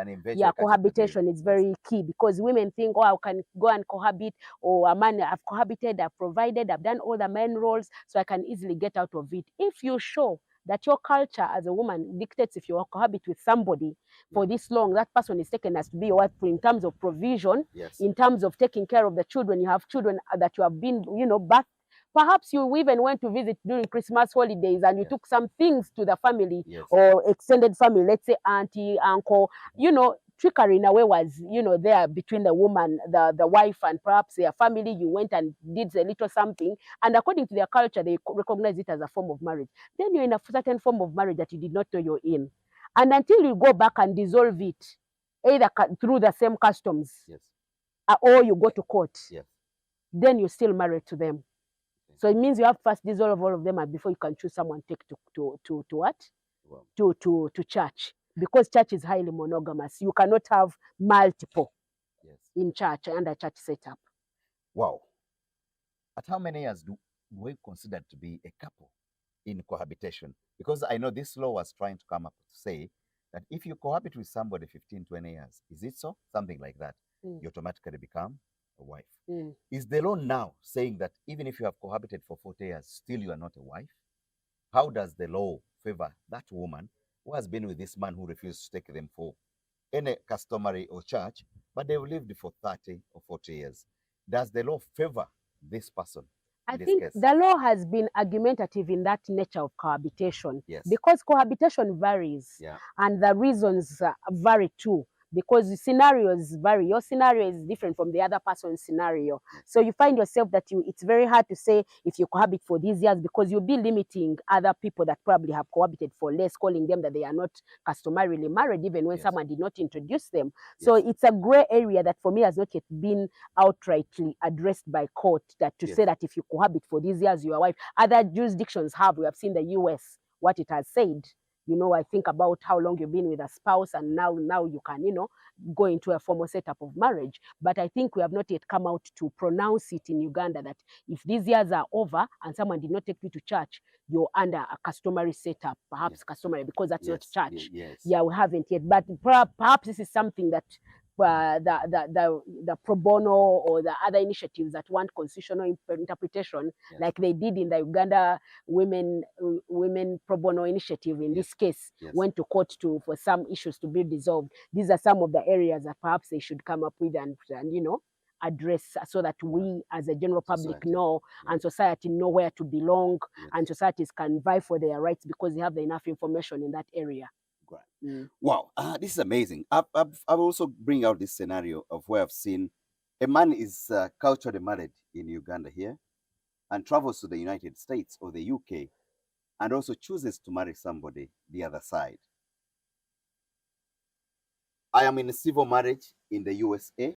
can eventually Yeah, catch up with you. cohabitation is very key, because women think, oh, I can go and cohabit, or a man, I've cohabited, I've provided, I've done all the men roles, so I can easily get out of it. If you show that your culture as a woman dictates, if you cohabit with somebody for this long, that person is taken as to be your wife in terms of provision, Yes. in terms of taking care of the children. You have children that you have been, birth. Perhaps you even went to visit during Christmas holidays and you Yes. took some things to the family, Yes. or extended family, let's say auntie, uncle. Trickery in a way was, there between the woman, the wife, and perhaps their family. You went and did a little something, and according to their culture, they recognize it as a form of marriage. Then you're in a certain form of marriage that you did not know you're in. And until you go back and dissolve it, either through the same customs, Yes. or you go to court, Yes. then you're still married to them. So it means you have first dissolve all of them before you can choose someone take to what? Wow. To church. Because church is highly monogamous. You cannot have multiple in church, under church setup. Wow. At how many years do we consider to be a couple in cohabitation? Because I know this law was trying to come up to say that if you cohabit with somebody 15, 20 years, is it so? Something like that, you automatically become a wife. Is the law now saying that even if you have cohabited for 40 years, still you are not a wife? How does the law favor that woman who has been with this man who refused to take them for any customary or church, but they've lived for 30 or 40 years? Does the law favor this person? I think the law has been argumentative in that nature of cohabitation, because cohabitation varies, and the reasons vary too, because the scenarios vary. Your scenario is different from the other person's scenario. So you find yourself that it's very hard to say if you cohabit for these years, because you'll be limiting other people that probably have cohabited for less, calling them that they are not customarily married, even when someone did not introduce them. So it's a gray area that for me has not yet been outrightly addressed by court, that to say that if you cohabit for these years, you are wife. Other jurisdictions have. We have seen the US, what it has said. I think about how long you've been with a spouse, and now you can, go into a formal setup of marriage. But I think we have not yet come out to pronounce it in Uganda that if these years are over and someone did not take you to church, you're under a customary setup, perhaps customary, because that's not church. Yeah, we haven't yet. But perhaps this is something that the pro bono or the other initiatives that want constitutional interpretation, like they did in the Uganda women pro bono initiative, in this case, went to court for some issues to be resolved. These are some of the areas that perhaps they should come up with and address, so that we as a general public know, and society know where to belong, and societies can vie for their rights because they have enough information in that area. Wow, this is amazing. I also bring out this scenario of where I've seen a man is culturally married in Uganda here and travels to the United States or the UK and also chooses to marry somebody the other side. I am in a civil marriage in the USA.